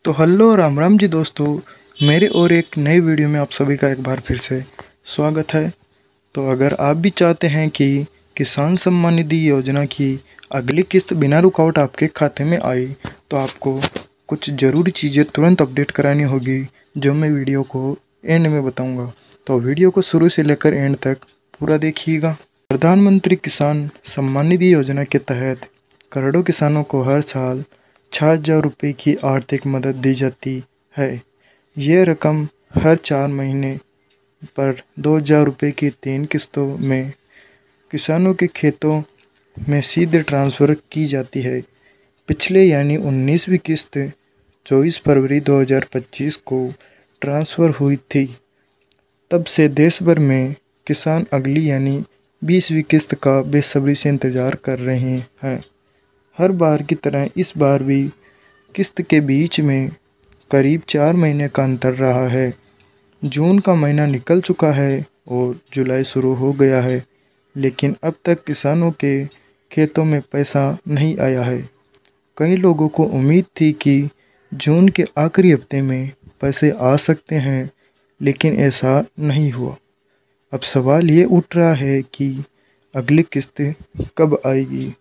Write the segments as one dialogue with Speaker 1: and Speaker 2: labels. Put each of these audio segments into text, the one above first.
Speaker 1: तो हेलो राम राम जी दोस्तों, मेरे और एक नए वीडियो में आप सभी का एक बार फिर से स्वागत है। तो अगर आप भी चाहते हैं कि किसान सम्मान निधि योजना की अगली किस्त बिना रुकावट आपके खाते में आए, तो आपको कुछ ज़रूरी चीज़ें तुरंत अपडेट करानी होगी, जो मैं वीडियो को एंड में बताऊंगा। तो वीडियो को शुरू से लेकर एंड तक पूरा देखिएगा। प्रधानमंत्री किसान सम्मान निधि योजना के तहत करोड़ों किसानों को हर साल 6,000 रुपये की आर्थिक मदद दी जाती है। ये रकम हर 4 महीने पर 2,000 रुपये की 3 किस्तों में किसानों के खातों में सीधे ट्रांसफ़र की जाती है। पिछले यानी 19वीं किस्त 24 फरवरी 2025 को ट्रांसफ़र हुई थी। तब से देश भर में किसान अगली यानी 20वीं किस्त का बेसब्री से इंतज़ार कर रहे हैं। हर बार की तरह इस बार भी किस्त के बीच में करीब 4 महीने का अंतर रहा है। जून का महीना निकल चुका है और जुलाई शुरू हो गया है, लेकिन अब तक किसानों के खेतों में पैसा नहीं आया है। कई लोगों को उम्मीद थी कि जून के आखिरी हफ्ते में पैसे आ सकते हैं, लेकिन ऐसा नहीं हुआ। अब सवाल ये उठ रहा है कि अगली किस्त कब आएगी।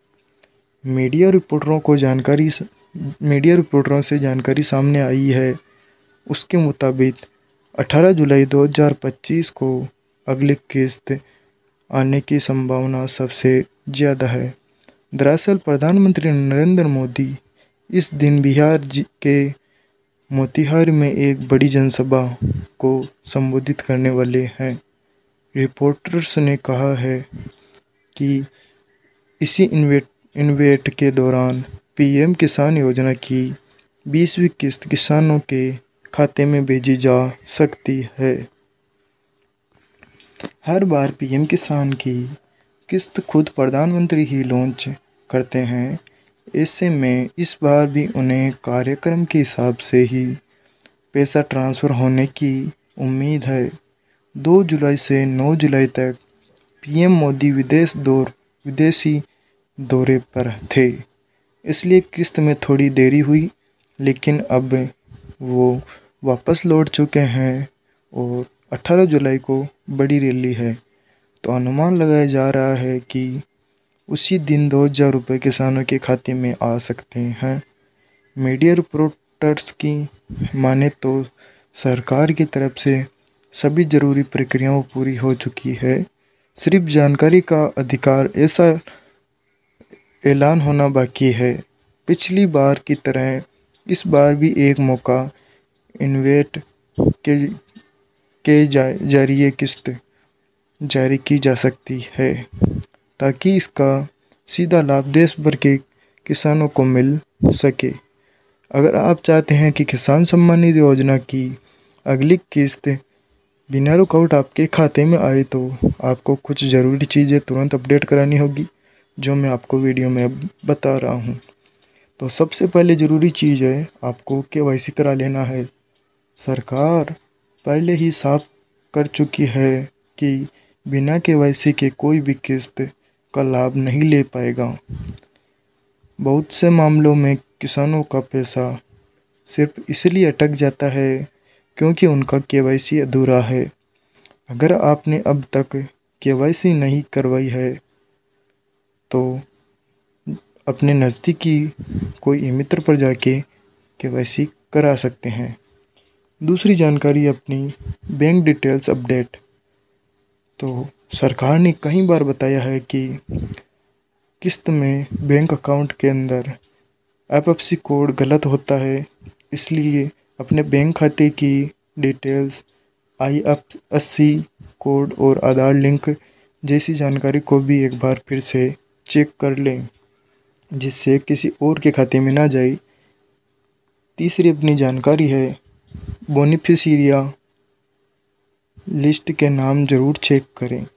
Speaker 1: मीडिया रिपोर्टरों से जानकारी सामने आई है। उसके मुताबिक 18 जुलाई 2025 को अगली किस्त आने की संभावना सबसे ज़्यादा है। दरअसल प्रधानमंत्री नरेंद्र मोदी इस दिन बिहार के मोतिहारी में एक बड़ी जनसभा को संबोधित करने वाले हैं। रिपोर्टर्स ने कहा है कि इसी इन्वेट के दौरान पीएम किसान योजना की 20वीं किस्त किसानों के खाते में भेजी जा सकती है। हर बार पीएम किसान की किस्त खुद प्रधानमंत्री ही लॉन्च करते हैं। ऐसे में इस बार भी उन्हें कार्यक्रम के हिसाब से ही पैसा ट्रांसफ़र होने की उम्मीद है। 2 जुलाई से 9 जुलाई तक पीएम मोदी विदेशी दौरे पर थे, इसलिए किस्त में थोड़ी देरी हुई, लेकिन अब वो वापस लौट चुके हैं और 18 जुलाई को बड़ी रैली है। तो अनुमान लगाया जा रहा है कि उसी दिन 2,000 रुपये किसानों के खाते में आ सकते हैं। मीडिया रिपोर्टर्स की माने तो सरकार की तरफ से सभी ज़रूरी प्रक्रियाएं पूरी हो चुकी है। सिर्फ जानकारी का अधिकार ऐसा ऐलान होना बाकी है। पिछली बार की तरह इस बार भी एक मौका इन्वेट के जरिए किस्त जारी की जा सकती है, ताकि इसका सीधा लाभ देश भर के किसानों को मिल सके। अगर आप चाहते हैं कि किसान सम्मान निधि योजना की अगली किस्त बिना रुकावट आपके खाते में आए, तो आपको कुछ ज़रूरी चीज़ें तुरंत अपडेट करानी होगी, जो मैं आपको वीडियो में बता रहा हूँ। तो सबसे पहले ज़रूरी चीज़ है, आपको केवाईसी करा लेना है। सरकार पहले ही साफ कर चुकी है कि बिना केवाईसी के कोई भी किस्त का लाभ नहीं ले पाएगा। बहुत से मामलों में किसानों का पैसा सिर्फ इसलिए अटक जाता है क्योंकि उनका केवाईसी अधूरा है। अगर आपने अब तक केवाईसी नहीं करवाई है, तो अपने नज़दीकी कोई ई मित्र पर जाके केवाईसी करा सकते हैं। दूसरी जानकारी, अपनी बैंक डिटेल्स अपडेट। तो सरकार ने कई बार बताया है कि किस्त में बैंक अकाउंट के अंदर एफएससी कोड गलत होता है, इसलिए अपने बैंक खाते की डिटेल्स, आईएफएससी कोड और आधार लिंक जैसी जानकारी को भी एक बार फिर से चेक कर लें, जिससे किसी और के खाते में ना जाए। तीसरी अपनी जानकारी है, बेनिफिशियरी लिस्ट के नाम ज़रूर चेक करें।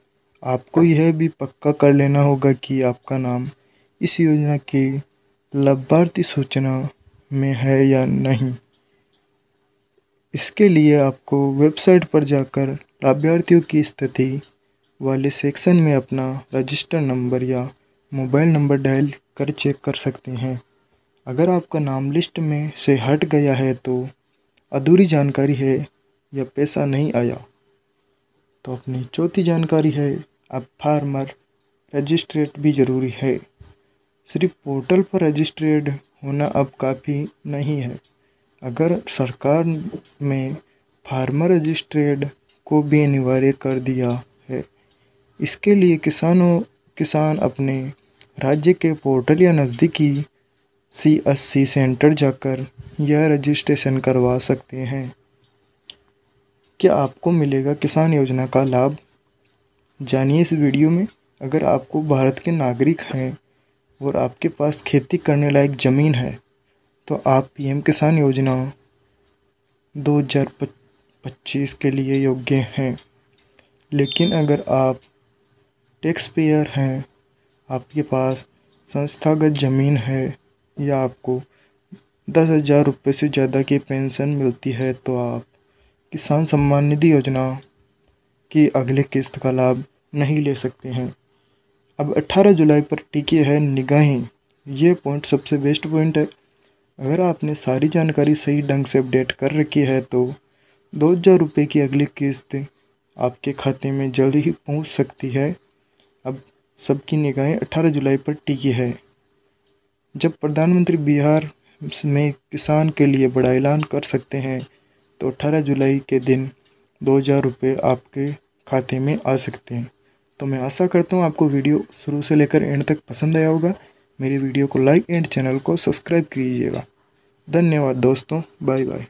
Speaker 1: आपको यह भी पक्का कर लेना होगा कि आपका नाम इस योजना की लाभार्थी सूचना में है या नहीं। इसके लिए आपको वेबसाइट पर जाकर लाभार्थियों की स्थिति वाले सेक्शन में अपना रजिस्टर नंबर या मोबाइल नंबर डायल कर चेक कर सकते हैं। अगर आपका नाम लिस्ट में से हट गया है तो अधूरी जानकारी है या पैसा नहीं आया। तो अपनी चौथी जानकारी है, अब फार्मर रजिस्ट्रेट भी ज़रूरी है। सिर्फ पोर्टल पर रजिस्ट्रेड होना अब काफ़ी नहीं है। अगर सरकार में फार्मर रजिस्ट्रेड को भी अनिवार्य कर दिया है। इसके लिए किसान अपने राज्य के पोर्टल या नज़दीकी CSC सेंटर जाकर यह रजिस्ट्रेशन करवा सकते हैं। क्या आपको मिलेगा किसान योजना का लाभ? जानिए इस वीडियो में। अगर आपको भारत के नागरिक हैं और आपके पास खेती करने लायक ज़मीन है तो आप PM किसान योजना 2025 के लिए योग्य हैं। लेकिन अगर आप टैक्स पेयर हैं, आपके पास संस्थागत ज़मीन है या आपको 10,000 रुपये से ज़्यादा की पेंशन मिलती है तो आप किसान सम्मान निधि योजना की अगले किस्त का लाभ नहीं ले सकते हैं। अब 18 जुलाई पर टिकी है निगाहें। ये पॉइंट सबसे बेस्ट पॉइंट है। अगर आपने सारी जानकारी सही ढंग से अपडेट कर रखी है तो 2,000 रुपये की अगली किस्त आपके खाते में जल्दी ही पहुंच सकती है। अब सबकी निगाहें 18 जुलाई पर टिकी है, जब प्रधानमंत्री बिहार में किसान के लिए बड़ा ऐलान कर सकते हैं। तो 18 जुलाई के दिन 2,000 रुपये आपके खाते में आ सकते हैं। तो मैं आशा करता हूँ आपको वीडियो शुरू से लेकर एंड तक पसंद आया होगा। मेरी वीडियो को लाइक एंड चैनल को सब्सक्राइब कीजिएगा। धन्यवाद दोस्तों, बाय बाय।